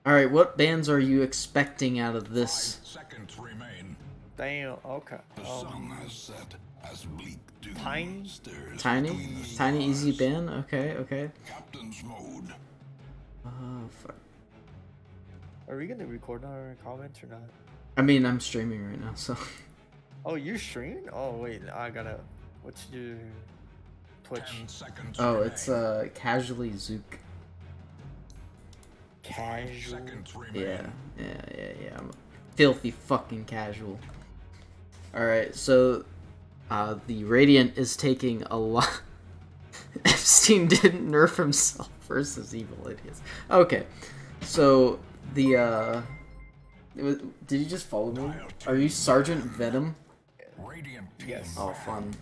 Alright, what bands are you expecting out of this? 5 seconds remain. Damn. Okay. The sun has set as bleak doom Tiny? stirs Tiny? between the Tiny easy stars. band? Okay. Captain's mode. Oh, fuck. Are we gonna record our comments or not? I mean, I'm streaming right now, so... Oh, you're streaming? Oh wait, I gotta. What's your Twitch? 10 seconds Oh, remain. it's, Casually Zook. Casual. Seconds remain. Yeah. I'm filthy fucking casual. Alright, so... the Radiant is taking a lot... Epstein didn't nerf himself versus Evil Idiots. Okay, so the did you just follow me? Are you Sergeant Venom? Radiant team. Yes. Oh, fun.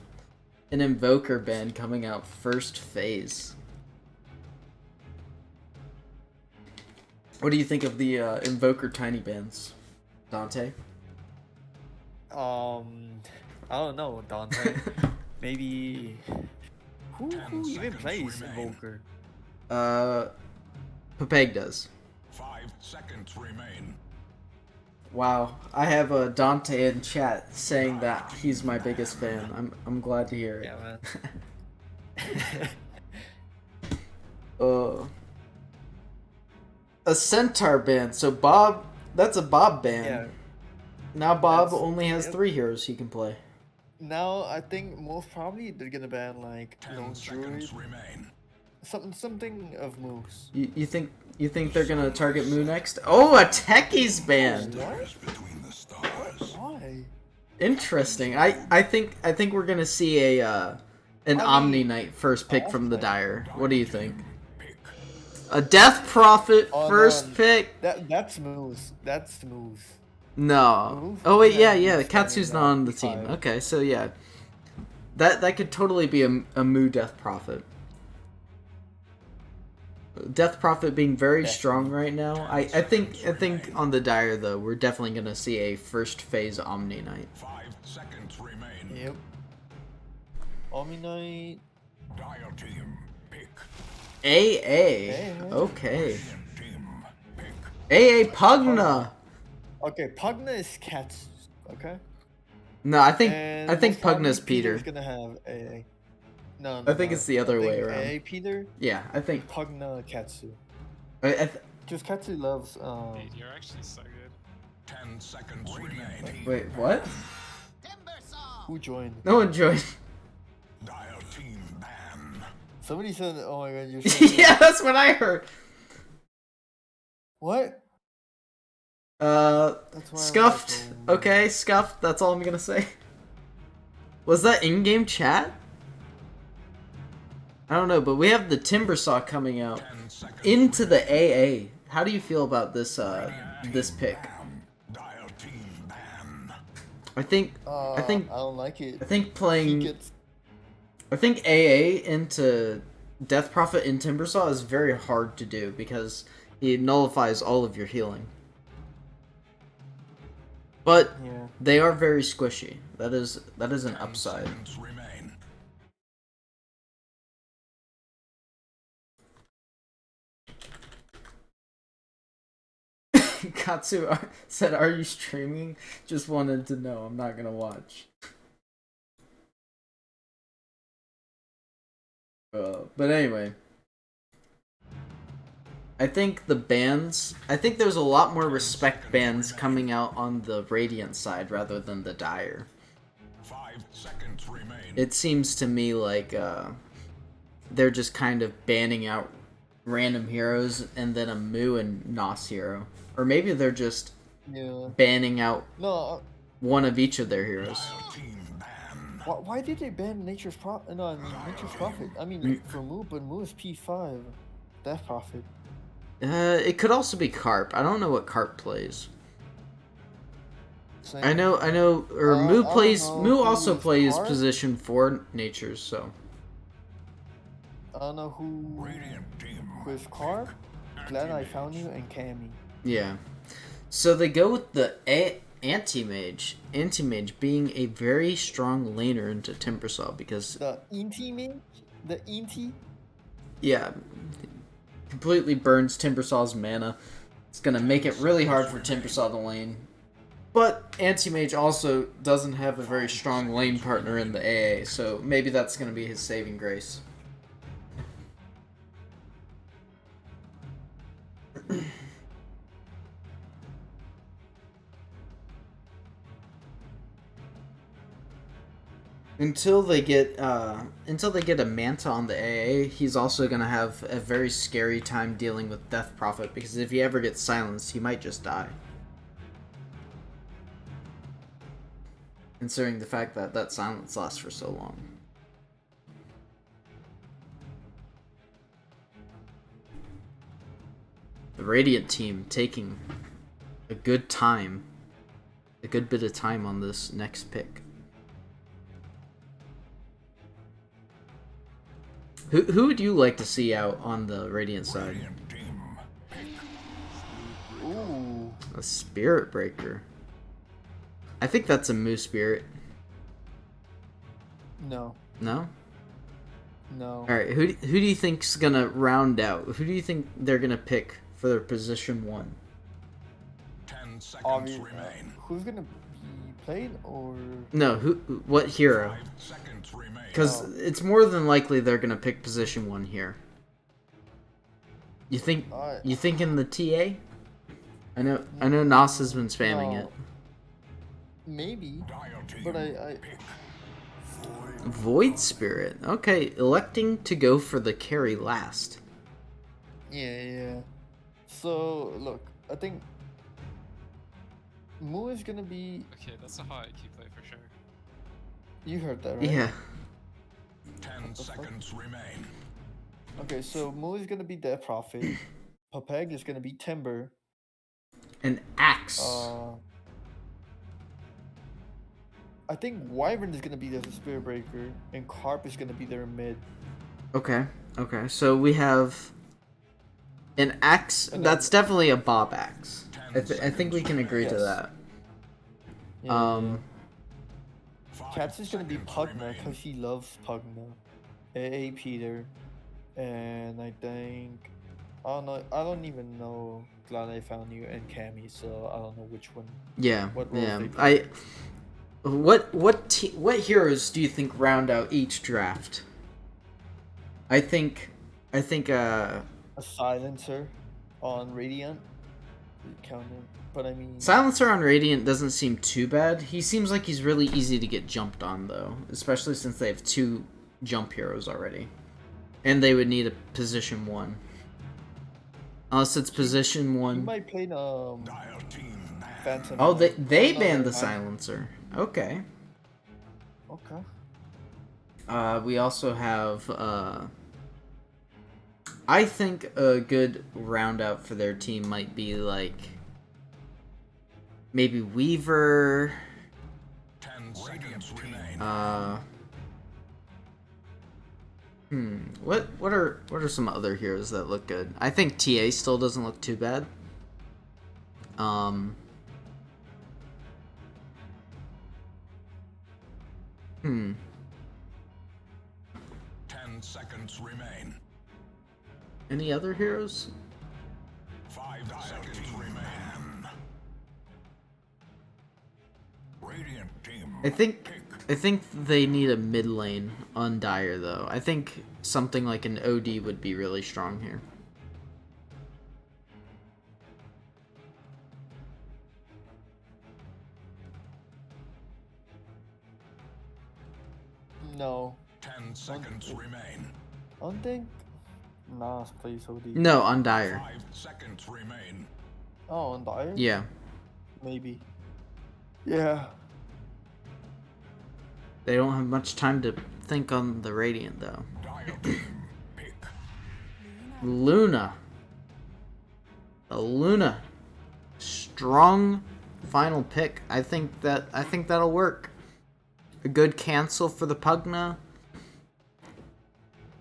An Invoker band coming out first phase. What do you think of the Invoker tiny bands, Dante? I don't know, Dante. Maybe. Who even seconds plays remain. Invoker? Papeg does. 5 seconds remain. Wow, I have Dante in chat saying that he's my biggest fan. I'm glad to hear it. Yeah, man. A Centaur band. So Bob, that's a Bob band. Yeah. Now Bob That's- only has yep. 3 heroes he can play. Now I think most probably they're gonna ban like 10 no druid, seconds remain. something of moves. You think they're gonna target Moo next? Oh, a Techies band. Stars between the stars. Why? Interesting. I think we're gonna see an Omni Knight first pick from the Dire. What do you think? Pick. A Death Prophet Oh, first no. pick? That's moves. That's moves. No. Move? Oh wait, yeah. Yeah, Katsu's not on the team. Five. Okay, so yeah, that could totally be a Moo Death Prophet. Death Prophet being very strong right now. I think on the Dire though, we're definitely gonna see a first phase Omni Knight. 5 seconds remain. Yep. Omni Knight. Dire team. Pick. AA. Okay. Radiant team. Pick. AA Pugna. Okay, Pugna is Katsu. Okay. No, I think most probably Pugna's Peter. Peter's gonna have AA. No, I think it's the other way around. AA Peter, Yeah, I think. Pugna Katsu. I Because Katsu loves Dude, you're actually so good. 10 seconds remain. wait, what? who joined? No one joined. Dire team ban. Somebody said, "Oh my god, you're so good." Yeah, that's what I heard. What? That's why Scuffed. I'm like, Okay, scuffed. That's all I'm gonna say. Was that in-game chat? I don't know, but we have the Timbersaw coming out 10 seconds. into the AA. How do you feel about this this pick? Dire team ban. I think I don't like it. I think He playing gets I think AA into Death Prophet in Timbersaw is very hard to do because he nullifies all of your healing. But yeah. they are very squishy. That is an upside. Seconds remain. Katsu said, "Are you streaming? Just wanted to know. I'm not gonna watch." But anyway, I think there's a lot more respect bands coming out on the Radiant side rather than the Dire. 5 seconds remain. It seems to me like they're just kind of banning out random heroes and then a Moo and Nos hero. Or maybe they're just Yeah. banning out No. one of each of their heroes. Dire team ban. Why did they ban Nature's Prophet? No, Nature's Prophet. I mean, for Moo, but Moo is P5. Death Prophet. It could also be Carp. I don't know what Carp plays. Same. I know, or I Moo don't plays, know Moo who also is plays Carp. position 4 natures, so. I don't know who Radiant team. is Carp. Glad I found you and Cammy. Yeah. So they go with the Anti-Mage. Anti-Mage being a very strong laner into Timbersaw because, The Inti mage? The Inti? yeah, completely burns Timbersaw's mana. It's gonna make it really hard for Tempest on the lane. But Anti-Mage also doesn't have a very strong lane partner in the AA, so maybe that's gonna be his saving grace. Until they get a Manta on the AA, he's also gonna have a very scary time dealing with Death Prophet, because if he ever gets silenced, he might just die. Considering the fact that that silence lasts for so long. The Radiant team taking a good bit of time on this next pick. Who would you like to see out on the Radiant side? Radiant team. Ooh. A Spirit Breaker. I think that's a Moose Spirit. No. No? No. Alright, who do you think's gonna round out? Who do you think they're gonna pick for their position 1? 10 seconds remain. Who's gonna be played or? No, what hero? 5 seconds remain. Because it's more than likely they're gonna pick position 1 here. You think in the TA? I know Nas has been spamming it. Maybe, Dial team. but I Void Spirit. Okay, electing to go for the carry last. yeah. So look, I think Mu is gonna be. Okay, that's a hot key play for sure. You heard that, right? Yeah. 10 seconds remain. Okay, so Mu is gonna be Death Prophet. Papeg is gonna be Timber. An Axe. I think Wyvern is gonna be the Spirit Breaker, and Carp is gonna be their mid. Okay. So we have an Axe. And That's definitely a Bob Axe. I think we can agree to Yes. that. Yeah, 5 Cats is gonna be seconds Pugna remain. because he loves Pugna. AA Peter, and I think I don't even know. Glad I found you and Cammy, so I don't know which one. Yeah. What roles Yeah. they play. What heroes do you think round out each draft? I think A Silencer on Radiant. Counter, but I mean. Silencer on Radiant doesn't seem too bad. He seems like he's really easy to get jumped on though, especially since they have 2 jump heroes already. And they would need a position 1. Unless it's position You 1. might play Dial team. Phantom. Oh, they Oh, no, banned the never mind. Silencer. Okay. Okay. We also have I think a good round out for their team might be like maybe Weaver. 10 seconds remain. What are some other heroes that look good? I think TA still doesn't look too bad. 10 seconds remain. Any other heroes? 5 seconds remain. Radiant team. I think they need a mid lane on Dire though. I think something like an OD would be really strong here. No, 10 seconds remain. I don't think Nas plays OD. No, on Dire. 5 seconds remain. Oh, on Dire? Yeah. Maybe. Yeah. They don't have much time to think on the Radiant though. Dial team. Pick. Luna. A Luna. Strong final pick. I think that'll work. A good cancel for the Pugna.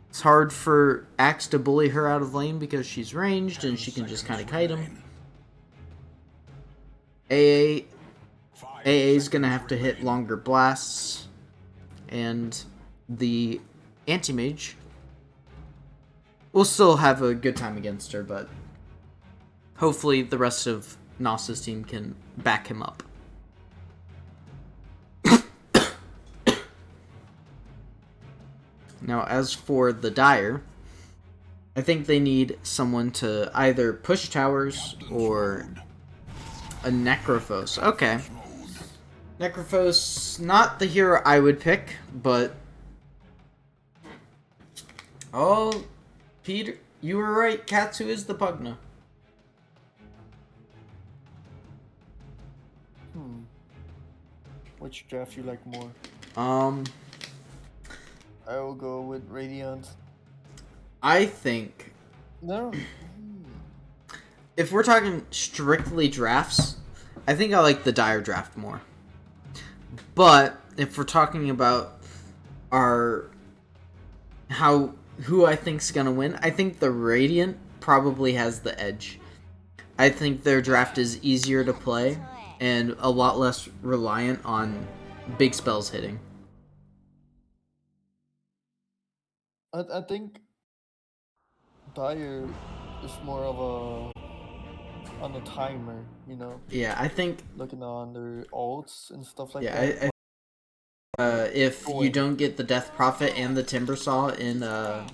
It's hard for Axe to bully her out of lane because she's ranged and she can just kind of kite him. AA is gonna have to hit longer blasts, and the Anti-Mage will still have a good time against her, but hopefully the rest of Nas's team can back him up. Now, as for the Dire, I think they need someone to either push towers or a Necrophos. Okay. Necrophos, not the hero I would pick, but... Oh, Peter, you were right. Katsu is the Pugna. Which draft you like more? I will go with Radiant. I think No. if we're talking strictly drafts, I think I like the Dire draft more. But if we're talking about who I think's gonna win, I think the Radiant probably has the edge. I think their draft is easier to play and a lot less reliant on big spells hitting. I think Dire is more of a on a timer, you know, Yeah, I think looking on their ults and stuff like yeah, that. if you don't get the Death Prophet and the Timber Saw in oh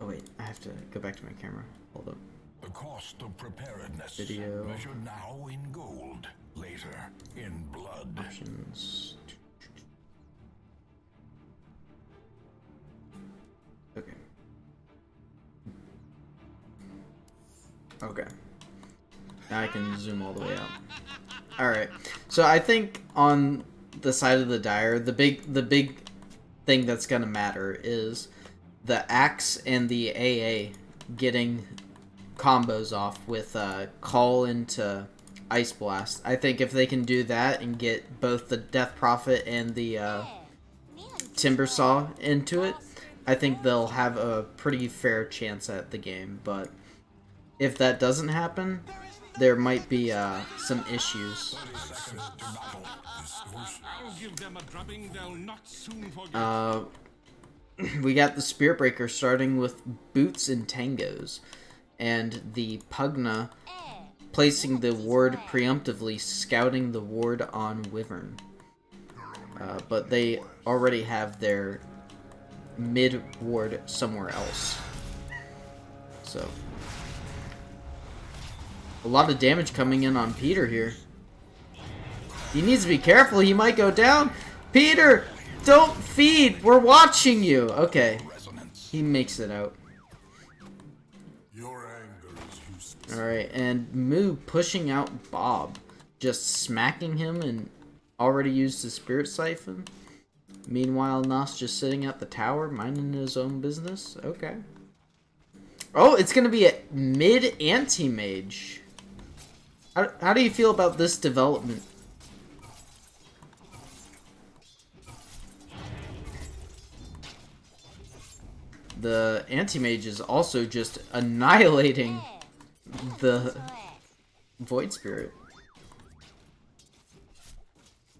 wait, I have to go back to my camera. Hold up. The cost of preparedness. Video. Measured now in gold, later in blood. Options. Okay. Okay. Now I can zoom all the way out. Alright. So I think on the side of the Dire, the big thing that's gonna matter is the Axe and the AA getting combos off with Call into Ice Blast. I think if they can do that and get both the Death Prophet and the Timber Saw into it, I think they'll have a pretty fair chance at the game. But if that doesn't happen, there might be some issues. We got the Spirit Breaker starting with Boots and Tangos, and the Pugna placing the ward preemptively, scouting the ward on Wyvern. But they already have their mid ward somewhere else. So, a lot of damage coming in on Peter here. He needs to be careful, he might go down. Peter, don't feed, we're watching you. Okay, he makes it out. Alright, and Moo pushing out Bob. Just smacking him and already used his Spirit Siphon. Meanwhile, Nas just sitting at the tower, minding his own business. Okay. Oh, it's going to be a mid anti-mage. How do you feel about this development? The anti-mage is also just annihilating the Void Spirit.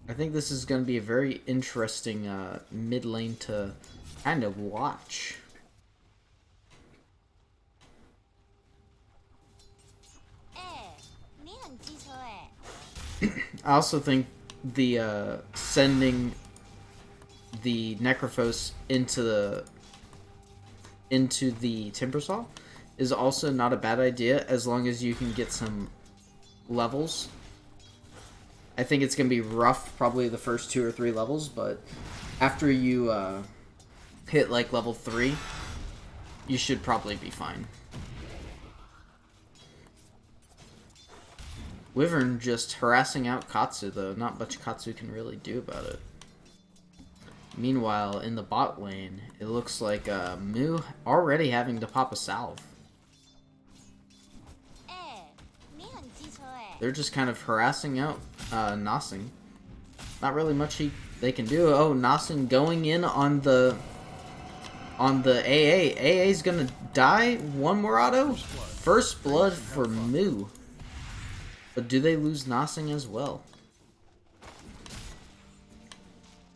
I think this is going to be a very interesting mid lane to kind of watch. I also think the sending the Necrophos into the Timbersaw is also not a bad idea as long as you can get some levels. I think it's going to be rough probably the first 2 or 3 levels, but after you hit like level 3, you should probably be fine. Wyvern just harassing out Katsu though, not much Katsu can really do about it. Meanwhile, in the bot lane, it looks like Moo already having to pop a salve. They're just kind of harassing out Nossing. Not really much they can do. Oh, Nossing going in on the AA. AA's gonna die. One more auto. First blood for Moo. But do they lose Nossing as well?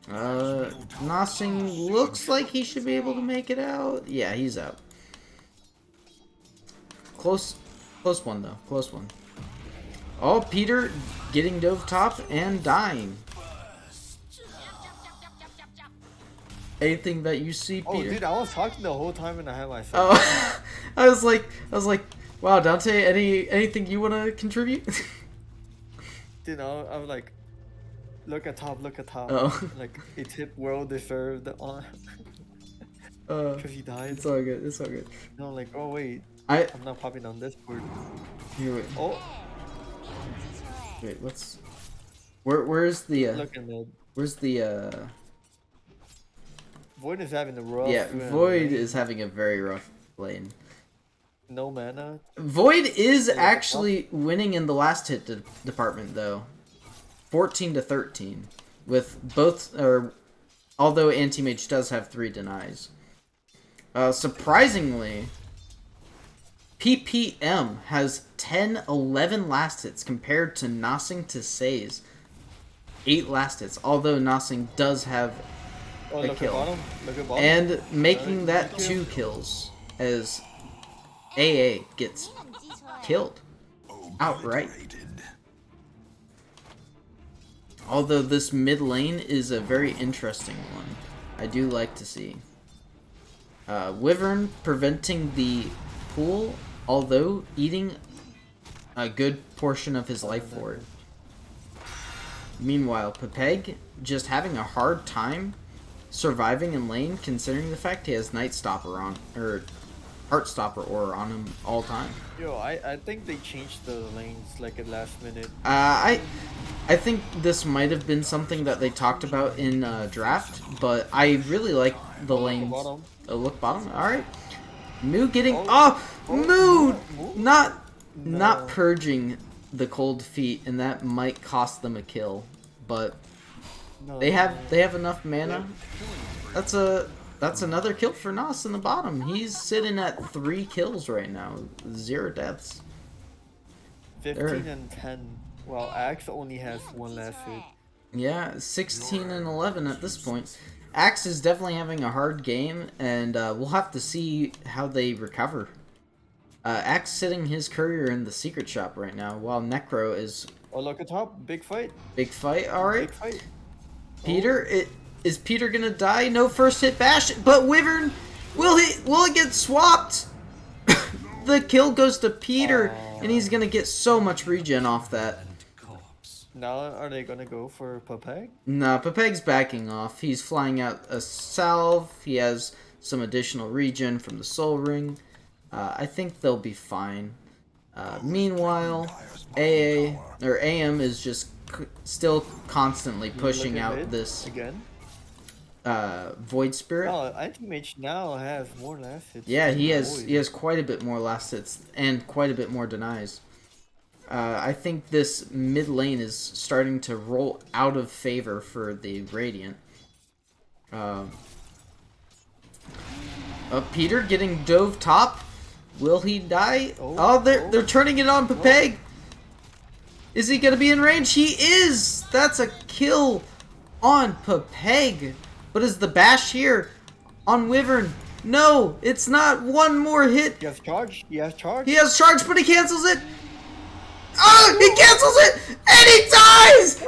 Nossing looks like he should be able to make it out. Yeah, he's out. Close one though. Close one. Oh, Peter getting dove top and dying. Anything that you see, Oh, Peter? dude, I was talking the whole time and I had my phone. Oh, I was like, wow, Dante, anything you want to contribute? Dude, I was like, look at top, look at top. Oh. Like, a tip well deserved on. Because he died. It's all good. It's all good. No, like, oh wait, I'm not popping on Discord. here. Wait. Oh, Wait. What's? Where's the? look at that. Where's the? Void is having a rough. Yeah, Void is having a very rough lane. No mana. Void is actually winning in the last hit department though, 14-13, with both although Anti-Mage does have 3 denies. Surprisingly, PPM has 10-11 last hits compared to Nossing to Say's 8 last hits, although Nossing does have Oh, a look kill. at bottom. Look at bottom. And making that 2 kills as AA gets killed outright. Although this mid lane is a very interesting one. I do like to see. Wyvern preventing the pool, although eating a good portion of his life for it. Meanwhile, Pepeg just having a hard time surviving in lane, considering the fact he has Night Stopper on, or Heartstopper Aura on him all time. Yo, I think they changed the lanes like at last minute. I think this might have been something that they talked about in draft, but I really like the lanes. Bottom. Oh, look bottom. All right, Moo getting Moo? not purging the cold feet, and that might cost them a kill, but No, they have enough mana. That's another kill for Nos in the bottom. He's sitting at 3 kills right now, 0 deaths. 15 and 10. Well, Axe only has 1 last hit. Yeah, 16 and 11 at this point. Axe is definitely having a hard game, and we'll have to see how they recover. Axe sitting his courier in the secret shop right now, while Necro is... Oh, look at top. Big fight. Big fight, alright. Big fight. Peter, is Peter gonna die? No first hit bash, but Wyvern, will it get swapped? The kill goes to Peter, and he's gonna get so much regen off that. Now, are they gonna go for Pepeg? Nah, Pepeg's backing off. He's flying out a salve. He has some additional regen from the Soul Ring. I think they'll be fine. Meanwhile, AM is just still constantly pushing Look at out it this again. Void Spirit. No, Anti-Mage now has more last hits. Yeah, than he Void. has quite a bit more last hits and quite a bit more denies. I think this mid lane is starting to roll out of favor for the Radiant. Peter getting dove top. Will he die? They're turning it on Pepeg. Is he gonna be in range? He is. That's a kill on Pepeg. But is the bash here on Wyvern? No, it's not. One more hit. He has charge. He has charge. He has charge, but he cancels it. Oh, he cancels it, and he dies.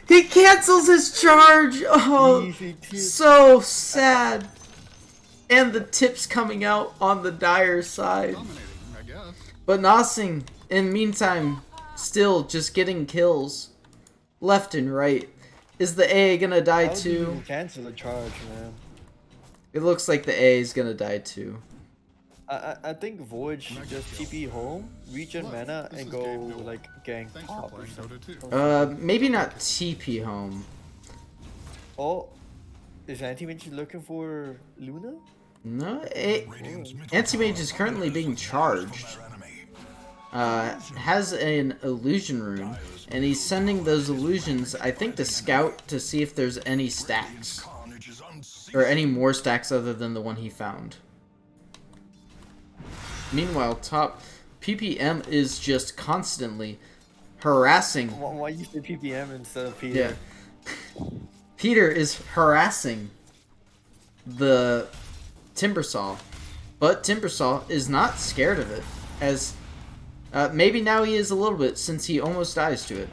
He cancels his charge. Oh, Easy tip. so sad. And the tips coming out on the dire side. Dominating, I guess. But Nossing, in the meantime, still just getting kills left and right. Is the A gonna die How do too? you cancel the charge, man? It looks like the A is gonna die too. I think Void should just TP home, regen mana, this and is go Gabe Newell. like gank Thanks for top or playing something. Dota 2. Maybe not TP home. Oh, is Anti-Mage looking for Luna? No, Radiant's middle Anti-Mage tower is currently being charged. from their enemy. Has an illusion room, and he's sending those illusions, I think, to scout to see if there's any stacks. Carnage is unseen. Or any more stacks other than the one he found. Meanwhile, top PPM is just constantly harassing. Why you say PPM instead of Peter? Yeah. Peter is harassing the Timbersaw, but Timbersaw is not scared of it. as maybe now he is a little bit since he almost dies to it.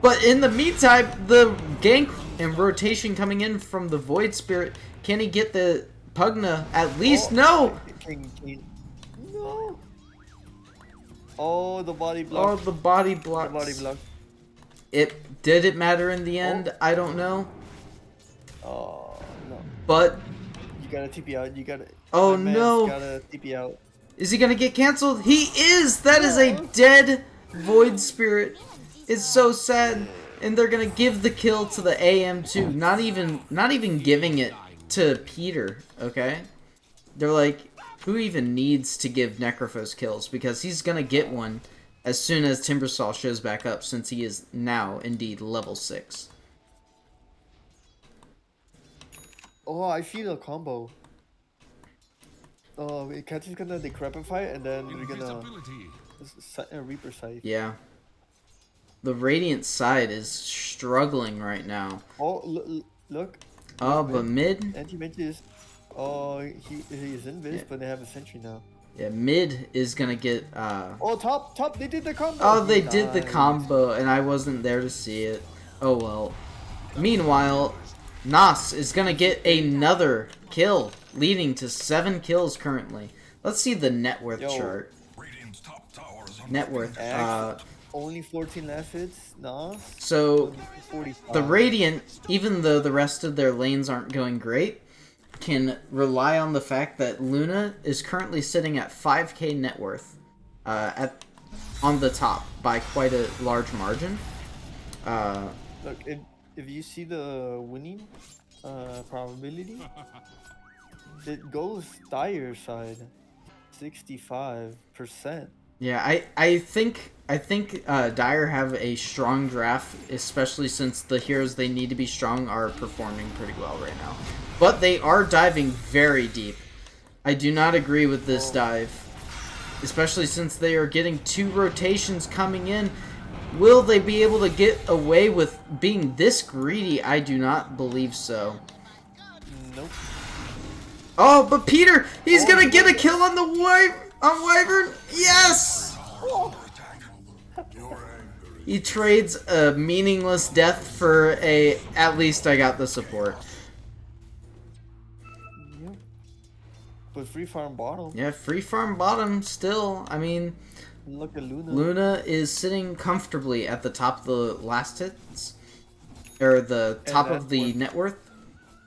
But in the meantime, the gank and rotation coming in from the Void Spirit, can he get the Pugna at least? Oh, No! No! Oh, the body Oh, block. the body The blocks. body block. Did it matter in the end? I don't know. Oh, no. But, You gotta TP out. You gotta. oh My man's no! gotta TP out. Is he gonna get canceled? He is! That is a dead Void Spirit. It's so sad. And they're gonna give the kill to the AM too. Not even giving it to Peter, okay? They're like, who even needs to give Necrophos kills? Because he's gonna get one as soon as Timbersaw shows back up, since he is now indeed level 6. Oh, I feel a combo. Oh, Cat's gonna decrepify and then we're gonna Reaper Scythe. Yeah. The Radiant side is struggling right now. Oh, look. Oh, but mid? Anti-Mage is... Oh, he's invis, Yeah. but they have a sentry now. Yeah, mid is gonna get, Oh, top, they did the combo! Oh, they He did the died. combo, and I wasn't there to see it. Oh well. Meanwhile, Nas is gonna get another kill, leading to 7 kills currently. Let's see the net worth Yo. chart. Radiant's top tower is under Net worth. Only 14 last hits, Nas. So 45. the Radiant, even though the rest of their lanes aren't going great, can rely on the fact that Luna is currently sitting at 5k net worth on the top by quite a large margin. Look, if you see the winning probability, it goes Dire side, 65%. Yeah, I think Dire have a strong draft, especially since the heroes they need to be strong are performing pretty well right now. But they are diving very deep. I do not agree with this dive, especially since they are getting 2 rotations coming in. Will they be able to get away with being this greedy? I do not believe so. Nope. Oh, but Peter, he's gonna get a kill on the Wyvern. Yes! He trades a meaningless death for a, at least I got the support. Yep. But free farm bottom. Yeah, free farm bottom still. I mean, Look at Luna. Luna is sitting comfortably at the top of the last hits, or the top of the net worth.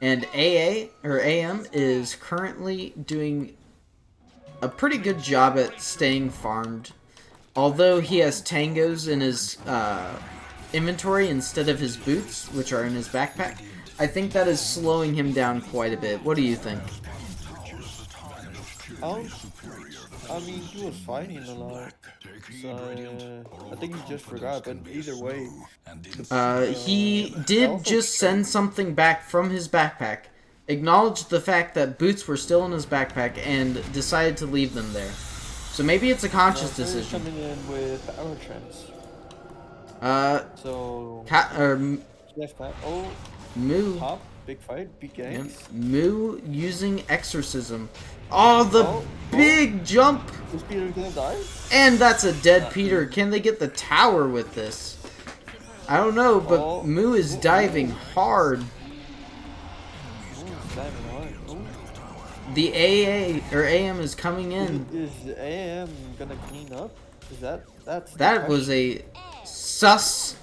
And AM is currently doing a pretty good job at staying farmed. Although he has tangos in his inventory instead of his boots, which are in his backpack, I think that is slowing him down quite a bit. What do you think? I mean, he was fighting a lot. So, I think he just forgot, but either way. He did just send something back from his backpack, acknowledged the fact that boots were still in his backpack, and decided to leave them there. So maybe it's a conscious decision. Coming in with arrow trends. So. Left back. Oh. Moo. Top. Big fight. Big gangs. Yep. Moo using exorcism. Oh, the big jump! Is Peter gonna die? And that's a dead Peter. Can they get the tower with this? I don't know, but Moo is diving hard. Diving hard. The AA or AM is coming in. Is the AM gonna clean up? Is that's that was a sus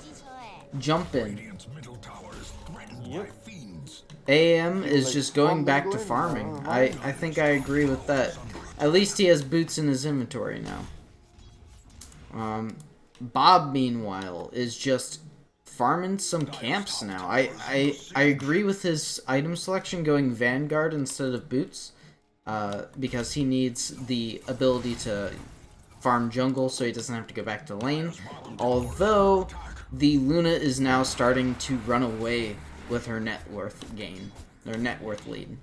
jump in. Radiant's middle tower is threatened by fiends. AM is just going back to farming. I think I agree with that. At least he has boots in his inventory now. Bob, meanwhile, is just farming some camps now. I agree with his item selection going Vanguard instead of boots. Because he needs the ability to farm jungle so he doesn't have to go back to lane. Although, the Luna is now starting to run away with her net worth gain, or net worth lead.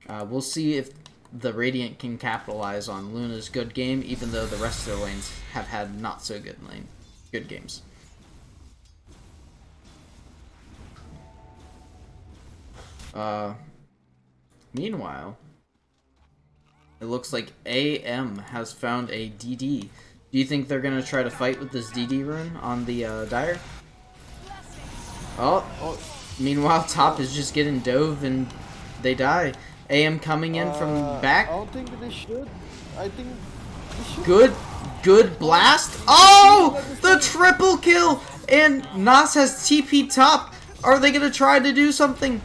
We'll see if the Radiant can capitalize on Luna's good game, even though the rest of their lanes have had not so good games. Meanwhile, It looks like AM has found a DD. Do you think they're gonna try to fight with this DD rune on the Dire? Oh, meanwhile top is just getting dove and they die. AM coming in from back. I don't think they should. I think they should. Good blast. Oh, the triple kill! And Nas has TP top. Are they gonna try to do something?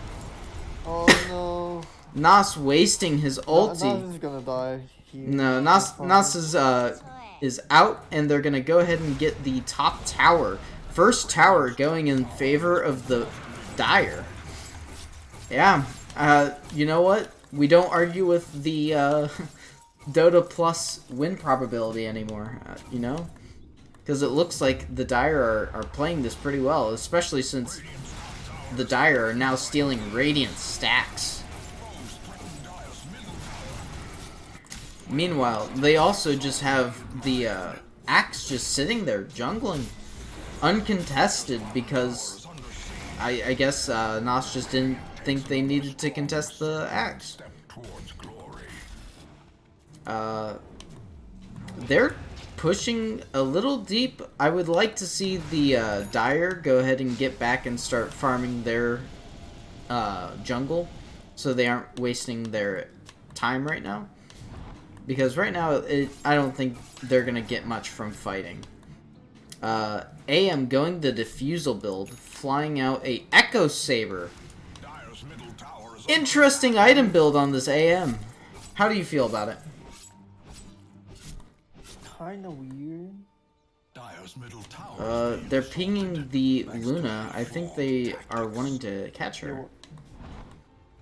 Oh no. Nas wasting his ulti. Nas is gonna die. No, Nas is out, and they're gonna go ahead and get the top tower. First tower going in favor of the Dire. Yeah, you know what? We don't argue with the Dota Plus win probability anymore, you know? Because it looks like the Dire are playing this pretty well, especially since the Dire are now stealing Radiant stacks. Meanwhile, they also just have the Axe just sitting there jungling, uncontested, because I guess Nos just didn't think they needed to contest the Axe. They're pushing a little deep. I would like to see the Dire go ahead and get back and start farming their jungle, so they aren't wasting their time right now. Because right now, I don't think they're going to get much from fighting. AM going the Diffusal build, flying out a Echo Saber. Interesting item build on this AM. How do you feel about it? Kinda weird. They're pinging the Luna. I think they are wanting to catch her.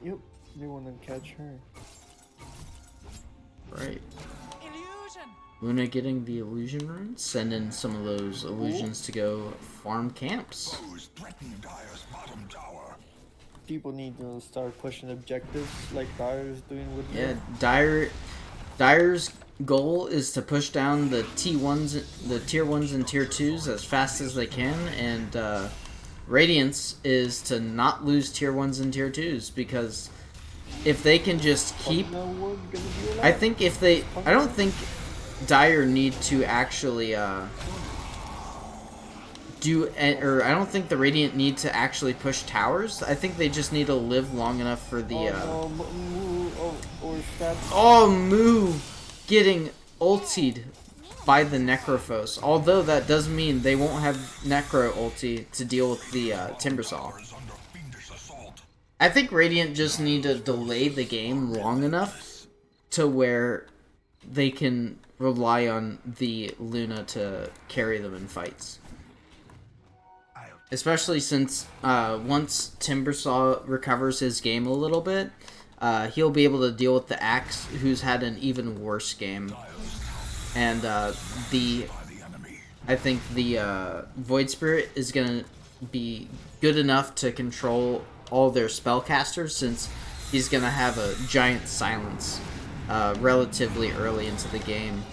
Yep, they want to catch her. Right. Luna getting the illusion rune, sending some of those illusions to go farm camps. People need to start pushing objectives like Dire's doing with Yeah, them. Dire's goal is to push down the T1s, the tier 1s and tier 2s as fast as they can, and Radiance is to not lose tier 1s and tier 2s, because if they can just keep... I don't think Dire need to actually I don't think the Radiant need to actually push towers. I think they just need to live long enough for the Moo getting ultied by the Necrophos. Although that does mean they won't have Necro ulti to deal with the Timbersaw. I think Radiant just need to delay the game long enough to where they can rely on the Luna to carry them in fights. Especially since once Timbersaw recovers his game a little bit, he'll be able to deal with the Axe, who's had an even worse game. And I think the Void Spirit is going to be good enough to control all their spellcasters, since he's going to have a giant silence relatively early into the game.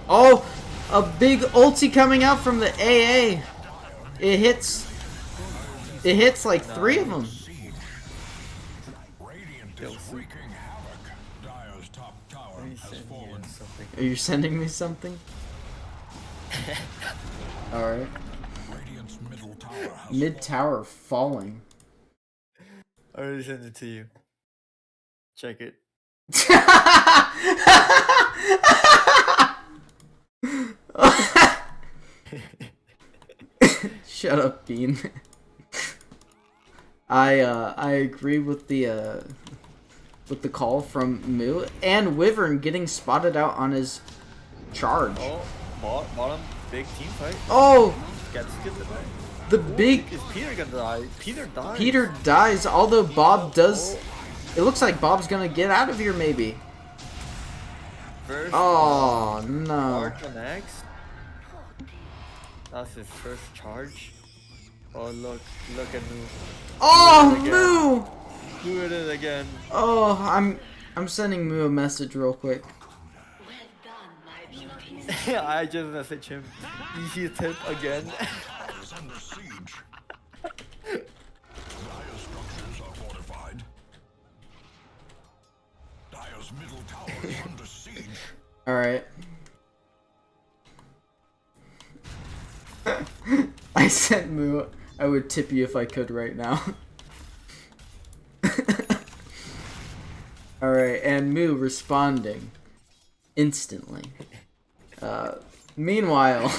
Oh! A big ulti coming out from the AA! It hits like 3 of them. Are you sending me something? Alright. Mid tower falling. I already sent it to you. Check it. Shut up, Bean. I agree with the call from Moo, and Wyvern getting spotted out on his charge. Oh, bottom, big team fight. Oh, Gets to die. the big Is Peter gonna die? Peter dies. Peter dies. Although Bob does, it looks like Bob's gonna get out of here maybe. First, Oh no. Mark on X. That's his first charge. Oh look at Moo. Oh, Moo! Doing it again. Oh, I'm sending Moo a message real quick. I just messaged him. Easy tip again. Dire's middle Alright. I sent Moo, I would tip you if I could right now. Alright, and Moo responding instantly. Meanwhile,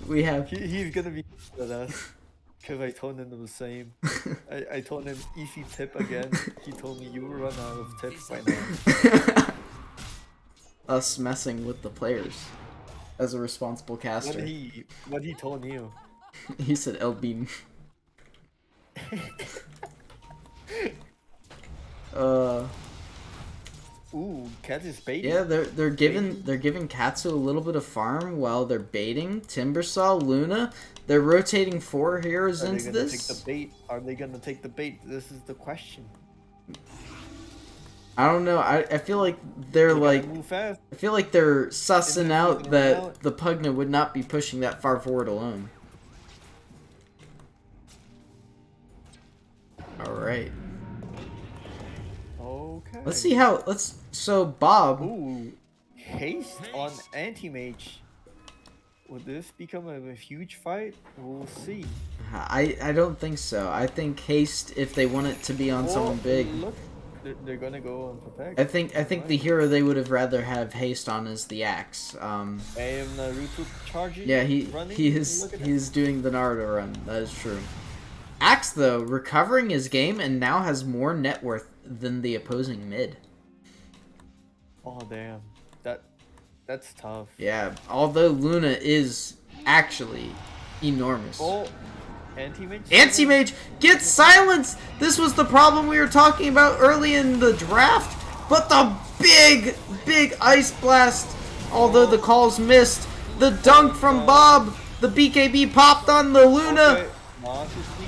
we have... He's gonna be with us. Because I told him the same. I told him easy tip again. He told me you run out of tips by now. Us messing with the players as a responsible caster. What he told you? He said LB. Ooh, cat is baiting. Yeah, they're giving Katsu a little bit of farm while they're baiting. Timbersaw, Luna, they're rotating 4 heroes into this. Take the bait? Are they gonna take the bait? This is the question. I don't know. I feel like they're like move fast. I feel like they're sussing out that the Pugna would not be pushing that far forward alone. All right. Okay. Let's see how. So Bob. Ooh, haste on anti-mage. Will this become a huge fight? We'll see. I don't think so. I think haste, if they want it to be on someone big. Look, they're gonna go on protect. I think the hero they would have rather have haste on is the axe. I am Naruto charging. Yeah, running. he's doing the Naruto run. That is true. Axe though, recovering his game and now has more net worth than the opposing mid. Oh damn, that's tough. Yeah, although Luna is actually enormous. Oh, anti-mage. Anti-mage gets silenced! This was the problem we were talking about early in the draft, but the big ice blast, although the calls missed, the dunk from Bob, the BKB popped on the Luna. Okay.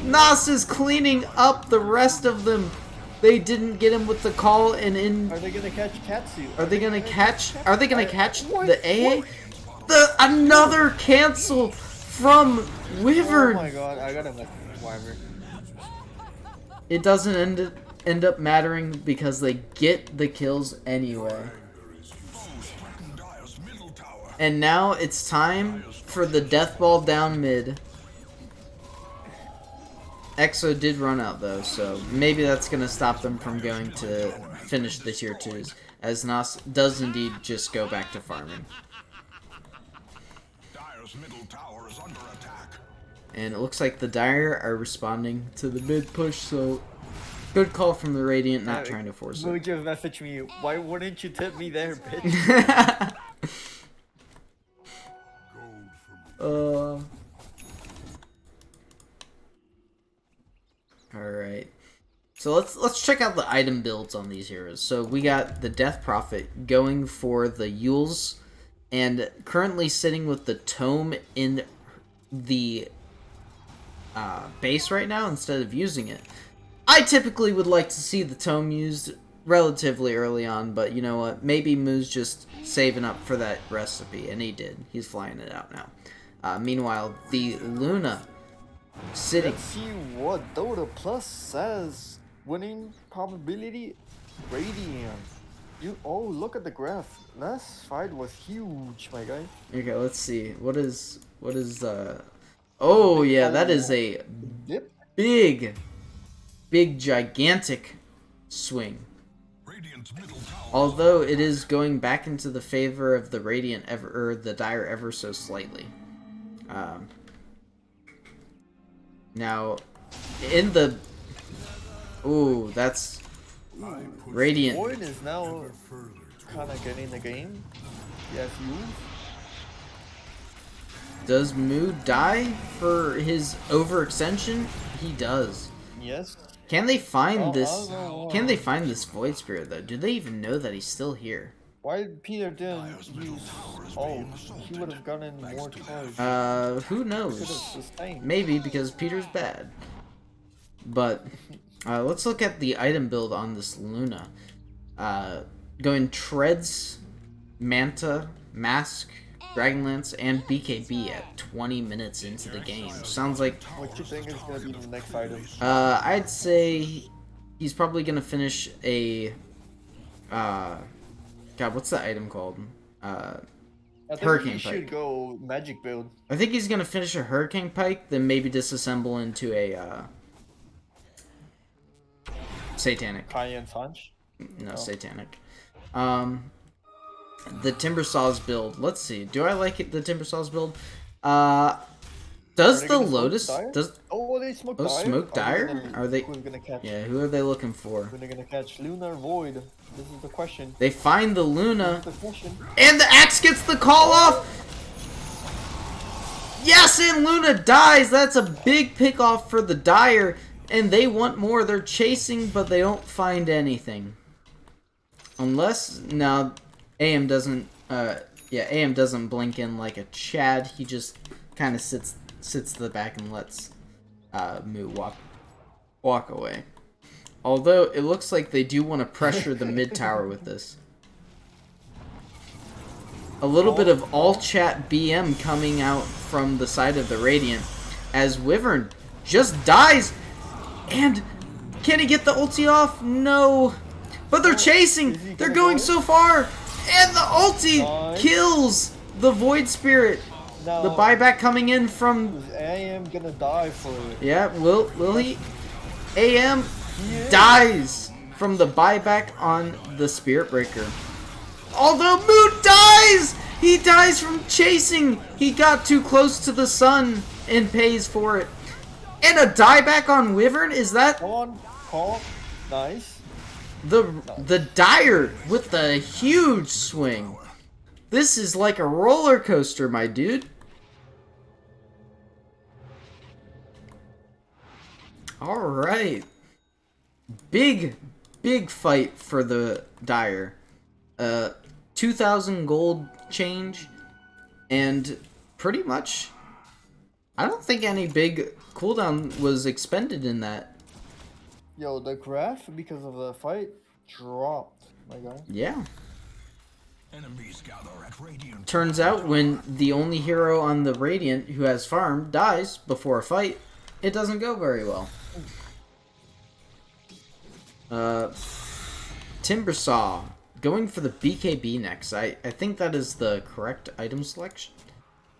Nas is cleaning up the rest of them. They didn't get him with the call and in. Are they gonna catch Katsu? Are they gonna catch the AA? Another cancel from Wyvern. Oh my god, I gotta mess with Wyvern. It doesn't end up mattering because they get the kills anyway. And now it's time for the death ball down mid. Exo did run out though, so maybe that's gonna stop them from going to finish the tier 2s, as Nas does indeed just go back to farming. And it looks like the Dire are responding to the mid push, so good call from the Radiant, not trying to force it. Would just message me, why wouldn't you tip me there, bitch? Alright. So let's check out the item builds on these heroes. So we got the Death Prophet going for the Yules, and currently sitting with the Tome in the base right now instead of using it. I typically would like to see the Tome used relatively early on, but you know what? Maybe Moo's just saving up for that recipe, and he did. He's flying it out now. Meanwhile, the Luna sitting. Let's see what Dota Plus says. Winning probability, Radiant. Look at the graph. Last fight was huge, my guy. Okay, let's see. What is oh yeah, that is a big gigantic swing. Although it is going back into the favor of the Radiant the Dire ever so slightly. Now in the that's Radiant. Void is now kind of getting the game. Yes, you. Does Moo die for his overextension? He does. Yes. Can they find this? Can they find this Void Spirit though? Do they even know that he's still here? Why did Peter didn't use? Oh, he would have gotten more charge. Who knows? Maybe because Peter's bad. But let's look at the item build on this Luna. Going Treads, Manta, Mask, Dragonlance, and BKB at 20 minutes into the game. Sounds like. What do you think is gonna be the next item? I'd say he's probably gonna finish a. God, what's the item called? I think Hurricane he should Pike. go magic build. I think he's gonna finish a Hurricane Pike, then maybe disassemble into a Satanic. Cayenne Punch. No, Oh. Satanic. The Timber Saws build. Let's see. Do I like it? The Timber Saws build. Does Are they the gonna smoke Lotus Dire? does Oh, they smoke oh Dire? Smoke Dire? Are they? Who's gonna catch? Yeah, who are they looking for? Who are they gonna catch? Luna or Void? This is the question. They find the Luna, This is the question. and the axe gets the call off. Yes, and Luna dies. That's a big pick off for the Dire, and they want more. They're chasing, but they don't find anything. Unless now, AM doesn't. AM doesn't blink in like a Chad. He just kind of sits to the back and lets Moo walk away. Although it looks like they do want to pressure the mid tower with this. A little bit of all chat BM coming out from the side of the Radiant as Wyvern just dies. And can he get the ulti off? No. But they're chasing. They're going so far. And the ulti kills the Void Spirit. Now, The buyback coming in from... is AM gonna die for it? Yeah, will he? AM dies from the buyback on the Spirit Breaker. Although Moo dies! He dies from chasing! He got too close to the sun and pays for it. And a dieback on Wyvern? Is that... Come on, call. Nice. The Dire with the huge swing. This is like a roller coaster, my dude. Alright. Big fight for the Dire. 2,000 gold change. And pretty much, I don't think any big cooldown was expended in that. Yo, the graph, because of the fight, dropped, my guy. Yeah. Enemies gather at Radiant. Turns out when the only hero on the Radiant who has farm dies before a fight, it doesn't go very well. Timbersaw going for the BKB next. I think that is the correct item selection.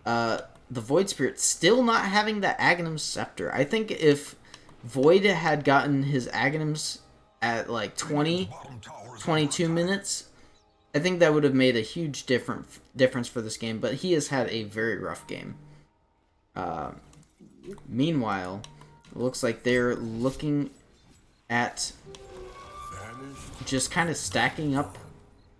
The Void Spirit still not having the Aghanim Scepter. I think if Void had gotten his Aghanims at like 22 minutes, I think that would have made a huge difference for this game, but he has had a very rough game. Meanwhile, it looks like they're looking at just kind of stacking up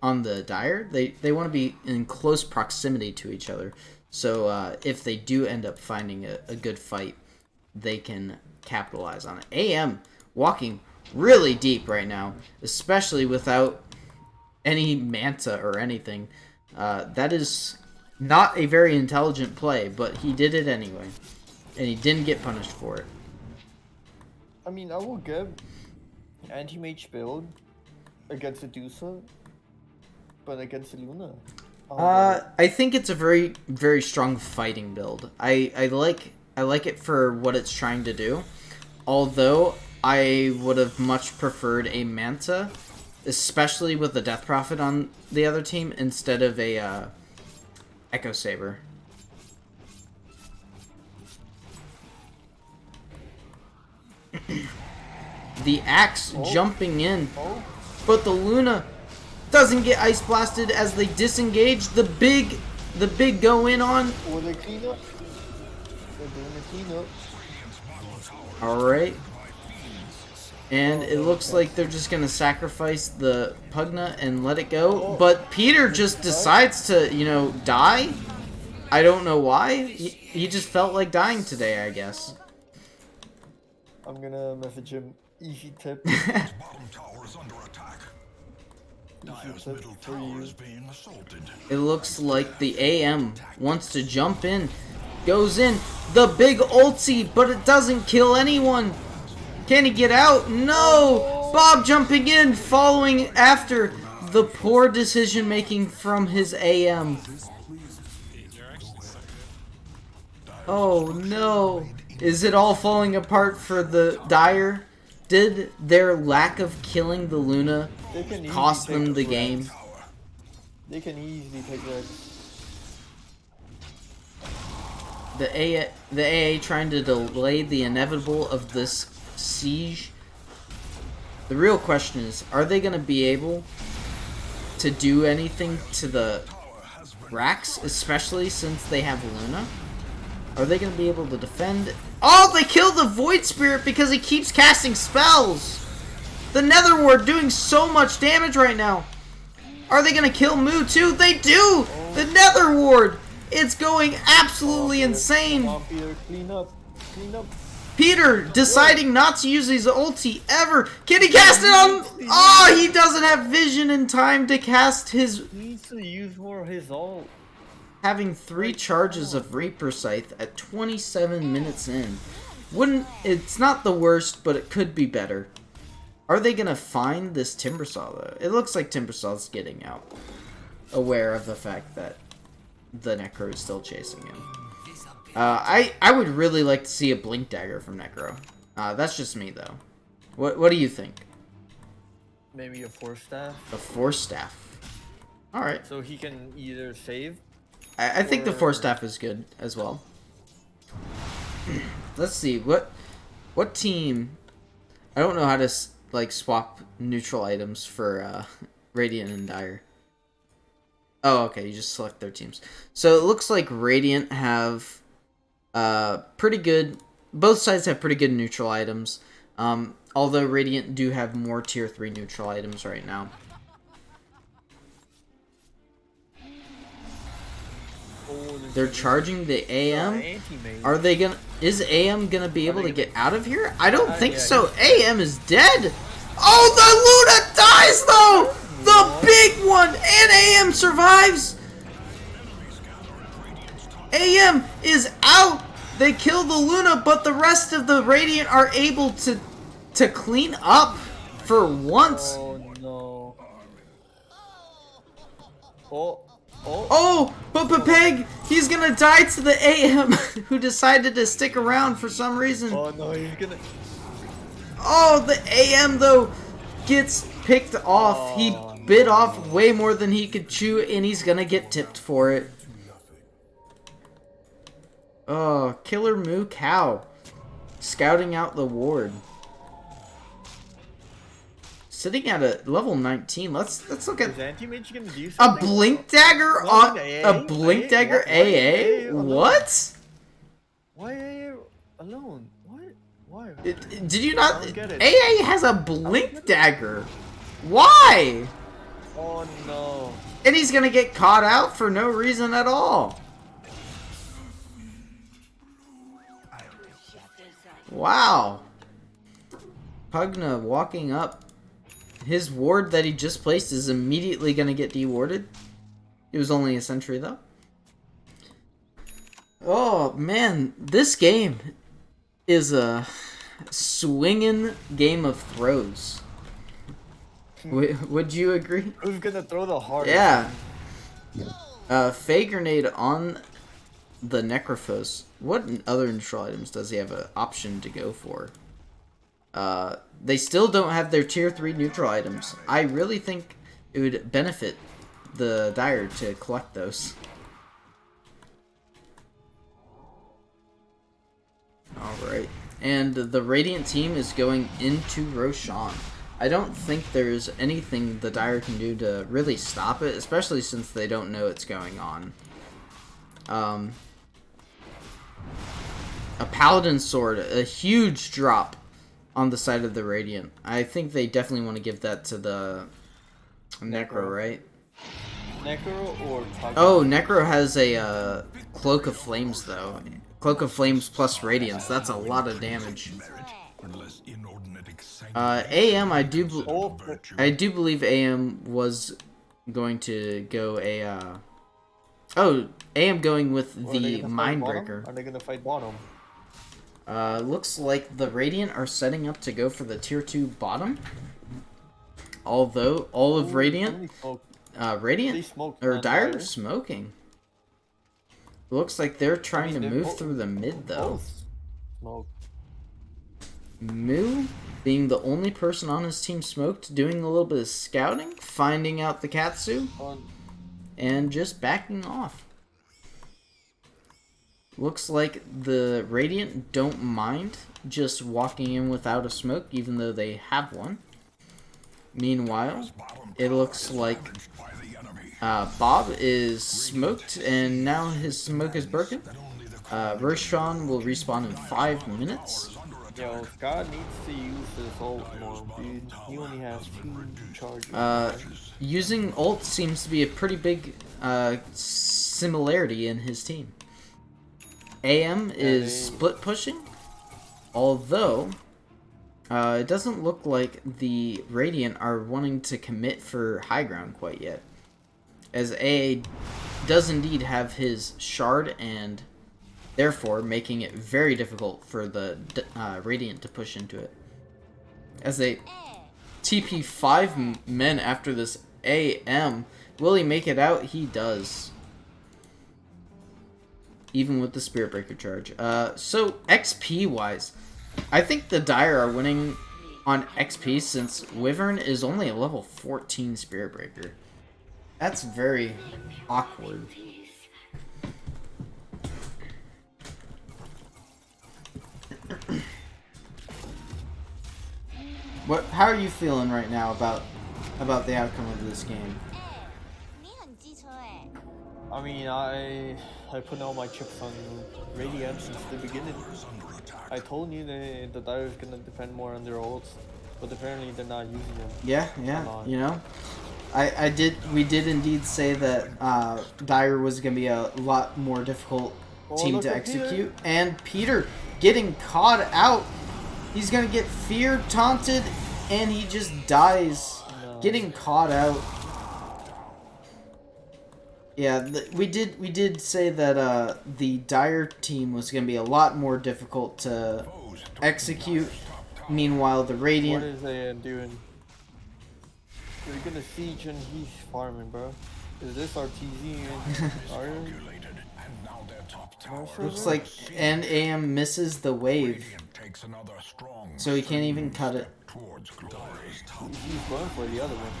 on the Dire. They want to be in close proximity to each other, so if they do end up finding a good fight, they can capitalize on it. AM walking really deep right now, especially without any Manta or anything. That is not a very intelligent play, but he did it anyway, and he didn't get punished for it. I mean, I will give anti-mage build against Medusa, but against Luna. I think it's a very, very strong fighting build. I like it for what it's trying to do. Although I would have much preferred a Manta, especially with the Death Prophet on the other team instead of a Echo Saber. The Axe jumping in, but the Luna doesn't get ice blasted as they disengage. The big go in on. Will they clean up? They're doing the cleanup. Alright. And it looks like they're just gonna sacrifice the Pugna and let it go. But Peter just decides to, die. I don't know why. He just felt like dying today, I guess. I'm gonna message him. Easy tip. Bottom tower is under attack. Dire's tip middle for tower you. is being assaulted. It looks like the AM wants to jump in. Goes in. The big ulti, but it doesn't kill anyone. Can he get out? No! Bob jumping in, following after the poor decision making from his AM. You're actually so good. Oh no. Is it all falling apart for the Dire? Did their lack of killing the Luna They can easily cost take them the Brand. game? They can easily take Rex. The AA trying to delay the inevitable of this siege. The real question is, are they going to be able to do anything to the racks, especially since they have Luna? Are they going to be able to defend? Oh, they killed the Void Spirit because he keeps casting spells! The Nether Ward doing so much damage right now. Are they going to kill Moo too? They do! The Nether Ward! It's going absolutely insane! Come on, Peter, clean up. Clean up. Peter deciding not to use his ulti ever. Can he cast it on? Oh, he doesn't have vision in time to cast his. He needs to use more of his ult. Having 3 charges of Reaper Scythe at 27 minutes in. It's not the worst, but it could be better. Are they gonna find this Timbersaw though? It looks like Timbersaw's getting out. Aware of the fact that the Necro is still chasing him. I would really like to see a Blink Dagger from Necro. That's just me though. What do you think? Maybe a Force Staff. A Force Staff. Alright. So he can either save. I think the Force Staff is good as well. Let's see. What team... I don't know how to like swap neutral items for Radiant and Dire. Oh, okay. You just select their teams. So it looks like Radiant have pretty good... Both sides have pretty good neutral items. Although Radiant do have more tier 3 neutral items right now. They're charging the AM. Are they gonna... Is AM gonna be able to get out of here? I don't think so. AM is dead. Oh, the Luna dies though! The big one! And AM survives! AM is out! They kill the Luna, but the rest of the Radiant are able to clean up for once. Oh no. Oh, but Pepeg, he's gonna die to the AM who decided to stick around for some reason. Oh no, he's gonna... Oh, the AM though gets picked off. He bit off way more than he could chew, and he's gonna get tipped for it. Oh, Killer Moo Cow scouting out the ward. Sitting at a level 19. Let's look at Is Anti-Mage gonna do a something? Blink Dagger No, on AA? a Blink Dagger AA. What? Why AA alone? What? Why? Did you not? I don't get it. AA has a Blink Dagger. Why? Oh no. And he's gonna get caught out for no reason at all. Wow. Pugna walking up. His ward that he just placed is immediately gonna get dewarded. It was only a sentry though. Oh man, this game is a swinging Game of Throws. Would you agree? Who's gonna throw the hardest? Yeah. Fey Grenade on the Necrophos. What other neutral items does he have an option to go for? They still don't have their tier 3 neutral items. I really think it would benefit the Dire to collect those. Alright. And the Radiant team is going into Roshan. I don't think there's anything the Dire can do to really stop it, especially since they don't know it's going on. A Paladin Sword, a huge drop on the side of the Radiant. I think they definitely want to give that to the Necro, right? Necro or Pugna? Oh, Necro has a Cloak of Flames, though. Cloak of Flames plus Radiance. That's a lot of damage. AM, I do believe AM was going to go a... Oh, AM going with the Mindbreaker. Are they gonna fight bottom? Looks like the Radiant are setting up to go for the tier 2 bottom. Although, all of Radiant... Radiant? Or Dire smoking. Looks like they're trying to move through the mid, though. Smoke. Moo, being the only person on his team smoked, doing a little bit of scouting, finding out the Katsu. and just backing off. Looks like the Radiant don't mind just walking in without a smoke, even though they have one. Meanwhile, it looks like Bob is smoked, and now his smoke is broken. Roshan will respawn in 5 minutes. Yo, Scott needs to use his ult more, dude. He only has 2 charges. Using ult seems to be a pretty big similarity in his team. AM is split pushing, although it doesn't look like the Radiant are wanting to commit for high ground quite yet, as AA does indeed have his shard, and therefore making it very difficult for the Radiant to push into it. As they TP 5 men after this AM, will he make it out? He does. Even with the Spirit Breaker charge. So XP wise, I think the Dire are winning on XP since Wyvern is only a level 14 Spirit Breaker. That's very awkward. How are you feeling right now about the outcome of this game? I mean, I put all my chips on Radiant since the beginning. I told you the Dire is gonna depend more on their ults, but apparently they're not using them. Yeah, you know, we did indeed say that Dire was gonna be a lot more difficult team to execute, and Peter getting caught out. He's gonna get feared, taunted, and he just dies, getting caught out. Yeah, we did say that the Dire team was gonna be a lot more difficult to execute. Meanwhile, the Radiant. What is they doing? They're gonna siege and he's farming, bro. Is this RTZ and Iron? Looks like AM misses the wave, so he can't even cut it. He's going for the other one.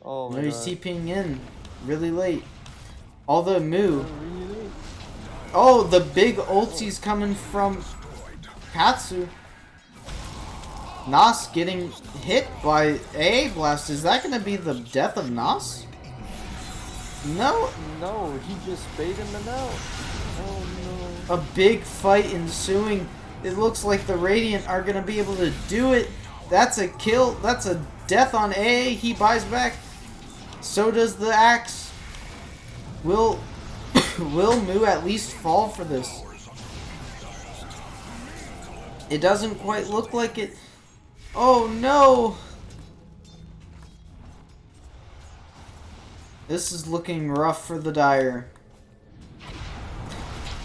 Oh my no, he's god. TPing in really late. Although Moo. Oh, the big ulti's coming from Katsu. Nas getting hit by AA Blast. Is that going to be the death of Nas? No. No, he just baited him out. Oh no. A big fight ensuing. It looks like the Radiant are going to be able to do it. That's a kill. That's a death on AA. He buys back. So does the Axe. Will Moo at least fall for this? It doesn't quite look like it. Oh no! This is looking rough for the Dire.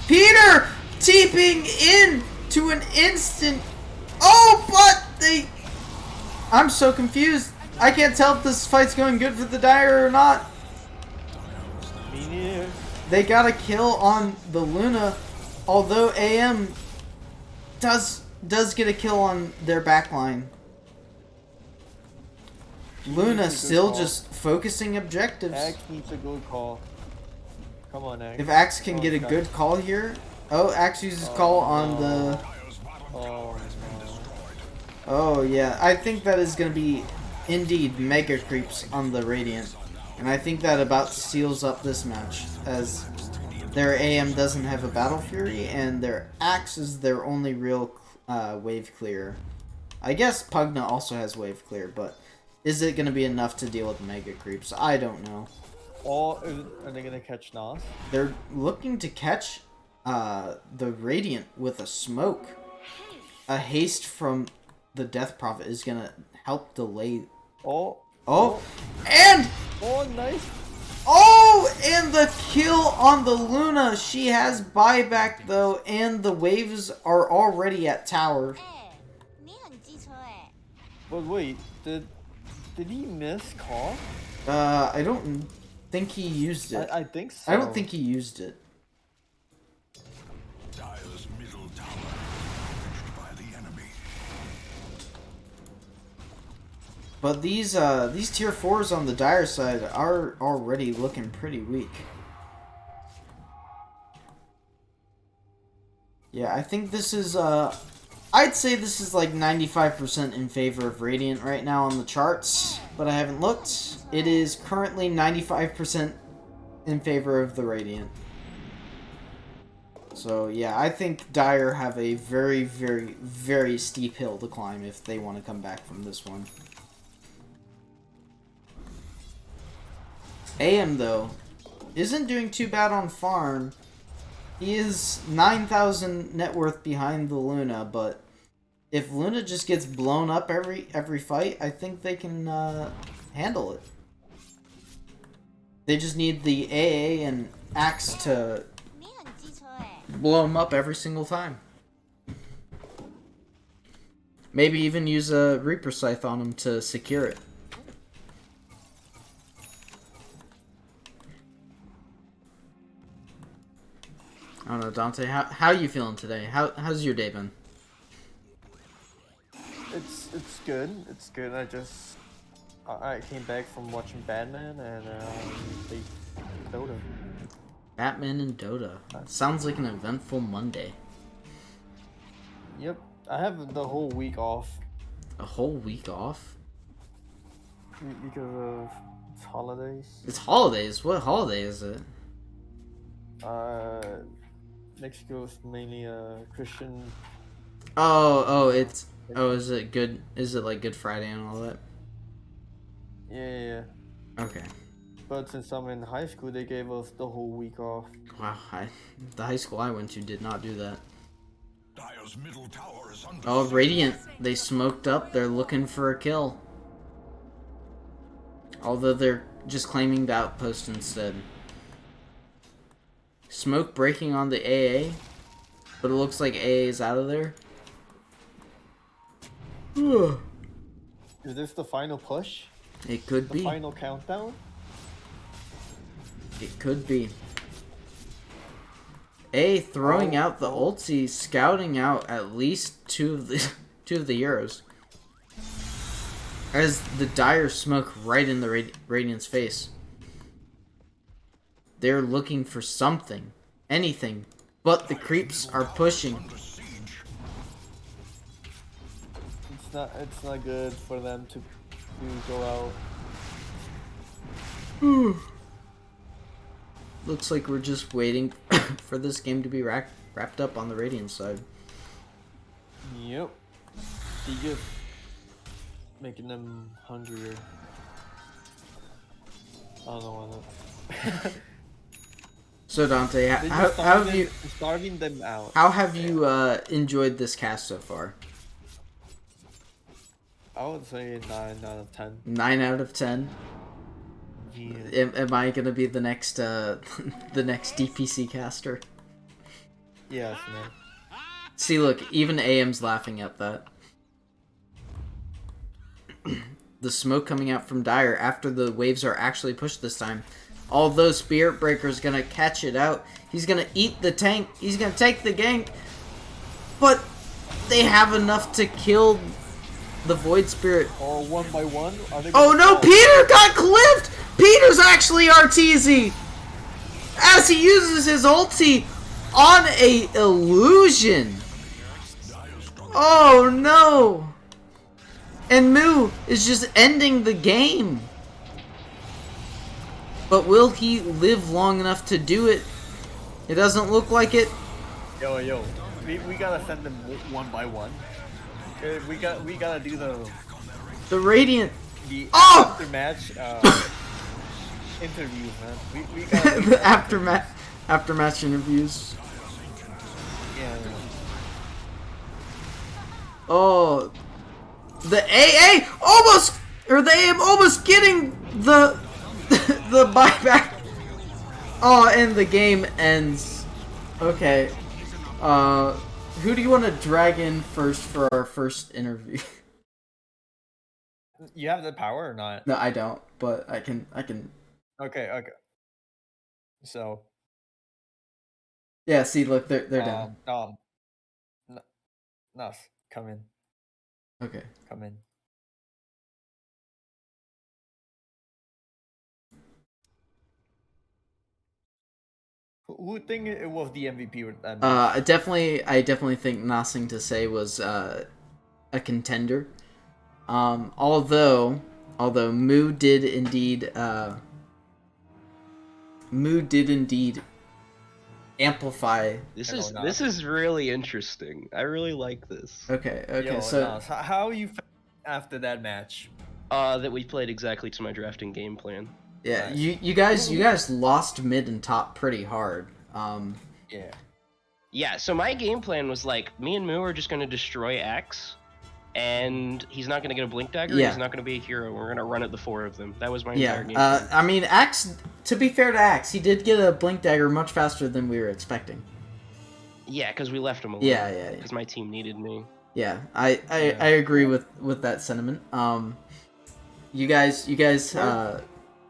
Peter TPing in to an instant. Oh, but they... I'm so confused. I can't tell if this fight's going good for the Dire or not. Me neither. They got a kill on the Luna, although AM does get a kill on their backline. Luna still just focusing objectives. Axe needs a good call. Come on, Axe. If Axe can get a good call here. Oh, Axe uses call on the... Oh, no. Oh, yeah. I think that is going to be, indeed, mega creeps on the Radiant. And I think that about seals up this match, as their AM doesn't have a Battle Fury, and their Axe is their only real wave clear. I guess Pugna also has wave clear, but is it going to be enough to deal with mega creeps? I don't know. Or are they gonna catch Nas? They're looking to catch the Radiant with a smoke. A haste from the Death Prophet is going to help delay. Oh, and... oh, nice. Oh, and the kill on the Luna. She has buyback though, and the waves are already at tower. But wait, did he miss call? I don't think he used it. I think so. I don't think he used it. Dire's middle tower damaged by the enemy. But these tier 4s on the Dire side are already looking pretty weak. Yeah, I think this is I'd say this is like 95% in favor of Radiant right now on the charts, but I haven't looked. It is currently 95% in favor of the Radiant. So yeah, I think Dire have a very, very, very steep hill to climb if they want to come back from this one. AM, though, isn't doing too bad on farm. He is 9,000 net worth behind the Luna, but if Luna just gets blown up every fight, I think they can handle it. They just need the AA and Axe to blow him up every single time. Maybe even use a Reaper Scythe on him to secure it. I don't know, Dante, how you feeling today? How's your day been? It's good. It's good. I came back from watching Batman and played Dota. Batman and Dota. Sounds like an eventful Monday. Yep. I have the whole week off. A whole week off? Because of it's holidays. It's holidays? What holiday is it? Mexico's mainly a Christian. Is it good? Is it like Good Friday and all that? Yeah. Okay. But since I'm in high school, they gave us the whole week off. Wow, the high school I went to did not do that. Dire's middle tower is under Oh, siege. Radiant. They smoked up. They're looking for a kill. Although they're just claiming the outpost instead. Smoke breaking on the AA. But it looks like AA is out of there. Is this the final push? It could The be. final countdown? It could be. A throwing out the ulti, scouting out at least two of the Euros. As the Dire smoke right in the Radiant's face. They're looking for something, anything, but the creeps are pushing. Under siege. It's not good for them to go out. Looks like we're just waiting for this game to be wrapped up on the Radiant side. Yep. They just making them hungrier. I don't know why. So Dante, They how just have you starving them out? how have you enjoyed this cast so far? I would say 9 out of 10. 9 out of 10. Yeah. Am I gonna be the next the next DPC caster? Yes, man. See, look, even AM's laughing at that. The smoke coming out from Dire after the waves are actually pushed this time. Although Spirit Breaker's gonna catch it out. He's gonna eat the tank. He's gonna take the gank. But they have enough to kill the Void Spirit. Or 1 by 1? Are they Oh gonna no, fall? Peter got clipped! Peter's actually RTZ! As he uses his ulti on a illusion. Oh no! And Moo is just ending the game. But will he live long enough to do it? It doesn't look like it. Yo. We gotta send them 1 by 1. We gotta do The Radiant. the Oh! after match interviews, man. We gotta do The that. after-match interviews. Yeah. Oh, the AA the AM almost getting the the buyback. Oh, and the game ends. Okay. Who do you want to drag in first for our first interview? You have the power or not? No, I don't, but I can. Okay. So, Yeah, see, look, they're down. Nas, come in. Okay. Come in. Who think it was the MVP with that? I definitely think Nothing to Say was a contender. Although Moo did indeed amplify. This is really interesting. I really like this. Okay, Yo, so Nas, how you after that match? That we played exactly to my drafting game plan. yeah, Nice. you guys lost mid and top pretty hard. Yeah. Yeah, so my game plan was like, me and Moo are just gonna destroy X, and he's not gonna get a blink dagger. Yeah. He's not gonna be a hero. We're gonna run at the four of them. That was my Yeah, entire game plan. I mean, Axe. To be fair to Axe, he did get a blink dagger much faster than we were expecting. Yeah, because we left him alone. Yeah. Because my team needed me. Yeah, I agree with that sentiment. You guys.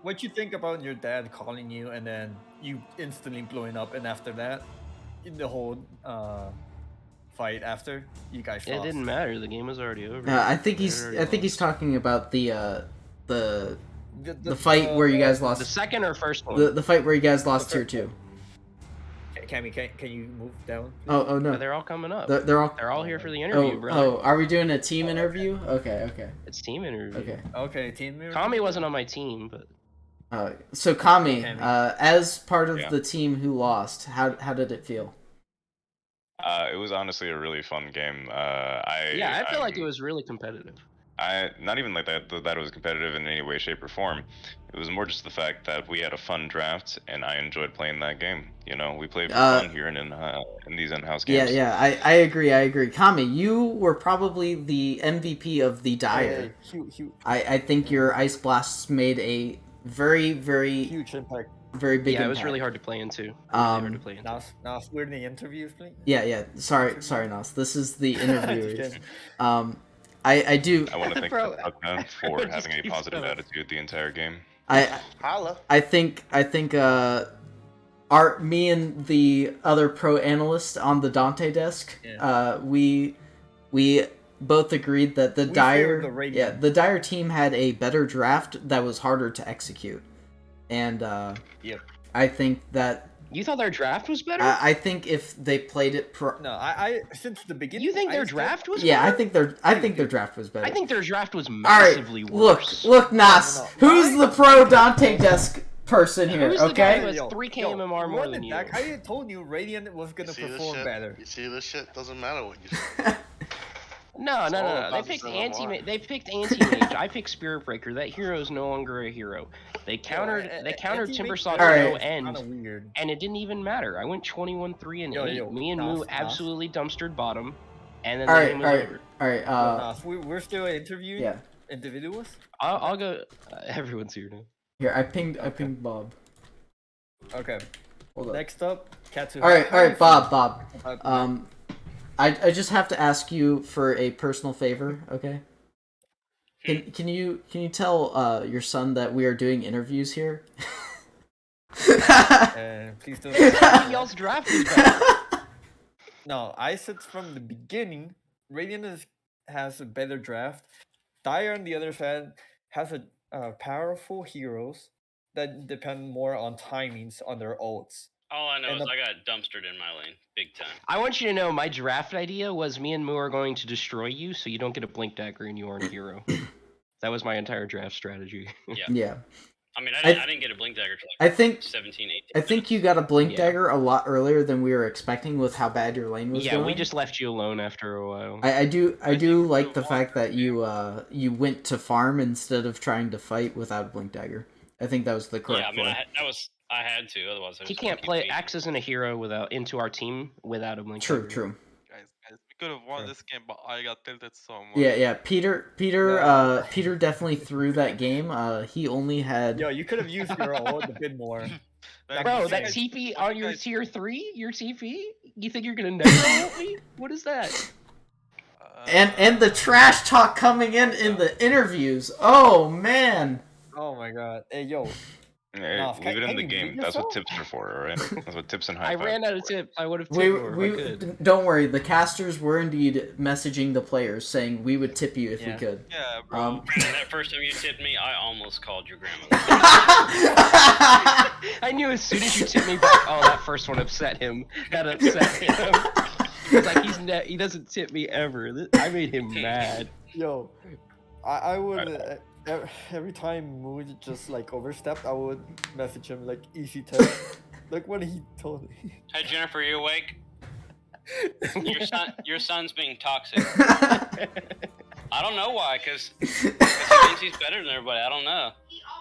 What you think about your dad calling you and then you instantly blowing up, and after that, in the whole fight after you guys It lost. didn't matter. The game was already over. I think We already he's lost. talking about the fight where you guys The lost. second or first one? The fight where you guys lost The tier first 2. Cammy, can you move down? Oh Yeah, no, they're all coming up. they're all. They're all here for the interview, brother. Oh, are we doing a team interview? Okay. It's team interview. Okay. Okay, team mirror. Kami wasn't on my team, but So Kami, Kami. as part of Yeah. the team who lost, how did it feel? It was honestly a really fun game. yeah, I feel like it was really competitive. Not even like that it was competitive in any way, shape, or form. It was more just the fact that we had a fun draft, and I enjoyed playing that game. You know, we played for fun here in these in-house games. Yeah, I agree. Kami, you were probably the MVP of the Dire. Huge I think your Ice Blasts made a very impact. very big Yeah, it impact. was really hard to play into. Really Um, hard to play into. Nas, we're in the interviews, please. Yeah. Sorry, Nos. This is the Just interviewers. kidding. I do. I want to thank Bro, Tuckman for just having a keeps positive going. attitude the entire game. Holla. I think me and the other pro analyst on the Dante desk, we both agreed that the We Dire favored the Radiant. the Dire team had a better draft that was harder to execute. And Yep. I think that You thought their draft was better? I think if they played it No, I since the beginning. you think I their said- draft was yeah, better? I think their draft was better. I think their draft was All right, massively worse. look, Nas, No. who's the pro Dante desk person here? Who's the guy who Okay, has 3K MMR more than you? Back, I told you Radiant was gonna perform better. You see this shit? Doesn't matter what you say. No. all They about picked the anti. MMR. They picked anti-mage. I picked Spirit Breaker. That hero is no longer a hero. They countered. They countered Timber Saw to Alright. no end, Kind of weird. and it didn't even matter. I went 21-3 and 8. Yo, Me and Nas, Moo Nas. absolutely dumpstered bottom, and then all the right, game was over. all right. Nas, we're still interviewing Yeah. individuals. I'll go. Everyone's here now. Here, I pinged Bob. Okay. Hold on. Next up, Katsu. All right, Bob. Uh, I just have to ask you for a personal favor, okay? Can you tell your son that we are doing interviews here? please don't. Y'all's draft is better. No, I said from the beginning, Radiant has a better draft. Dire, on the other hand, has a powerful heroes that depend more on timings on their ults. All I know And is the- I got dumpstered in my lane, big time. I want you to know my draft idea was me and Moo are going to destroy you, so you don't get a blink dagger and you aren't a hero. That was my entire draft strategy. Yeah. I mean, I- I didn't get a blink dagger till I like think 17, 18. I think you got a blink Yeah. dagger a lot earlier than we were expecting with how bad your lane was Yeah, going. we just left you alone after a while. I do think like the the fact that long-term you went to farm instead of trying to fight without blink dagger. I think that was the correct Yeah, I mean, play. I had to, otherwise I He just can't keep play. beating. Axe isn't a hero without into our team without a blink True, dagger. true. Guys, we could have won Sure. this game, but I got tilted so much. Yeah. Peter Yeah. Peter definitely threw that game. He only had Yo, you could have used your ult a bit more. Like, Bro, you that guys- TP you on your guys- tier 3? Your TP? You think you're gonna never help me? What is that? and the trash talk coming in the interviews. Oh man. Oh my god. Hey, yo. No, leave it in can the you game. mute That's what yourself? tips are for, alright? That's what tips and high I fives ran out are of for. tip. I would have tipped We more if I could. don't worry. The casters were indeed messaging the players saying we would tip you if we Yeah. could. Yeah, bro. Brandon, that first time you tipped me, I almost called your grandma. I knew as soon as you tipped me back, oh, that first one upset him. That upset him. It's like he doesn't tip me ever. I made him mad. Yo, I would every time Mood just like overstepped, I would message him like easy tip. Like when he told me. Hey Jennifer, you awake? Your son's being toxic. I don't know why, cause he thinks he's better than everybody. I don't know.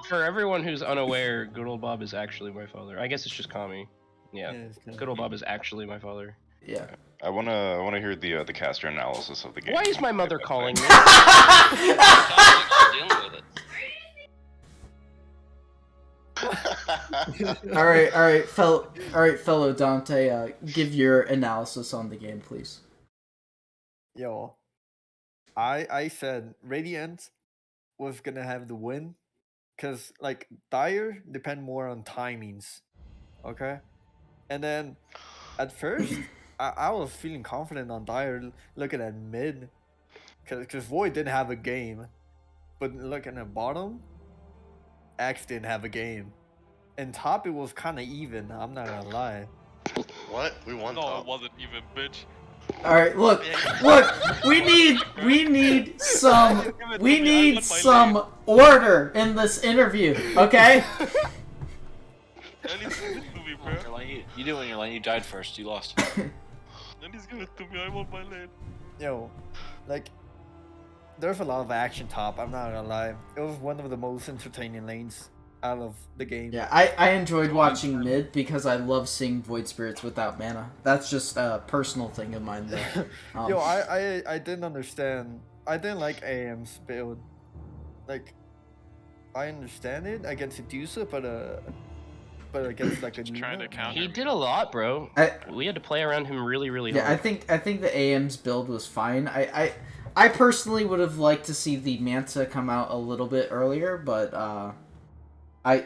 For everyone who's unaware, good old Bob is actually my father. I guess it's just Kami. Yeah, it's kinda- good old Bob is actually my father. Yeah. I wanna hear the caster analysis of the game. Why is my mother calling me? She's toxic, she's dealing with it. All right, fellow Dante. Give your analysis on the game, please. Yo, I said Radiant was gonna have the win, cause like Dire depend more on timings, okay, and then at first I was feeling confident on Dire looking at mid, cause Void didn't have a game, but looking at bottom, Axe didn't have a game, and top it was kind of even. I'm not gonna lie. What? We won No, top. it wasn't even, bitch. All right, look. We need some order in this interview, okay? At least give it to me, bro. Your lane, you did win your lane. You died first. You lost. At least give it to me. I want my lane. Yo, like, there's a lot of action top. I'm not gonna lie. It was one of the most entertaining lanes out of the game. Yeah, I enjoyed watching mid because I love seeing Void Spirits without mana. That's just a personal thing of mine, though. Yo, I didn't understand. I didn't like AM's build. Like, I understand it against Seducer, but against like a Just trying to Nuna? counter. He did a lot, bro. We had to play around him really, really Yeah, hard. I think the AM's build was fine. I personally would have liked to see the Manta come out a little bit earlier, but I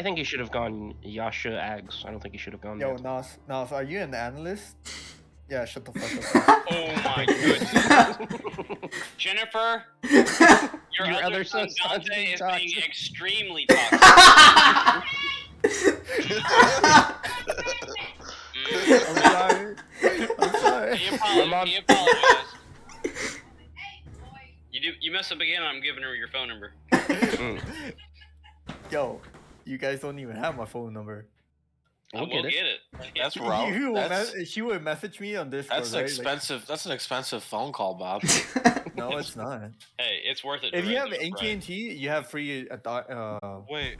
think he should have gone Yasha Ags. I don't think he should have gone. Yo, Manta. Nas, are you an analyst? Yeah, shut the fuck up. Oh my goodness. Jennifer, your other other son son's Dante being is being toxic. extremely toxic. I'm sorry. I'm sorry. He Mom- apologized. You mess up again, I'm giving her your phone number. Yo, you guys don't even have my phone number. We'll get it. That's rough. She would message me on Discord. That's right? Like, expensive. That's an expensive phone call, Bob. no, it's not. Hey, it's worth it. to If you raise have it, right? AT&T, you have free. Wait,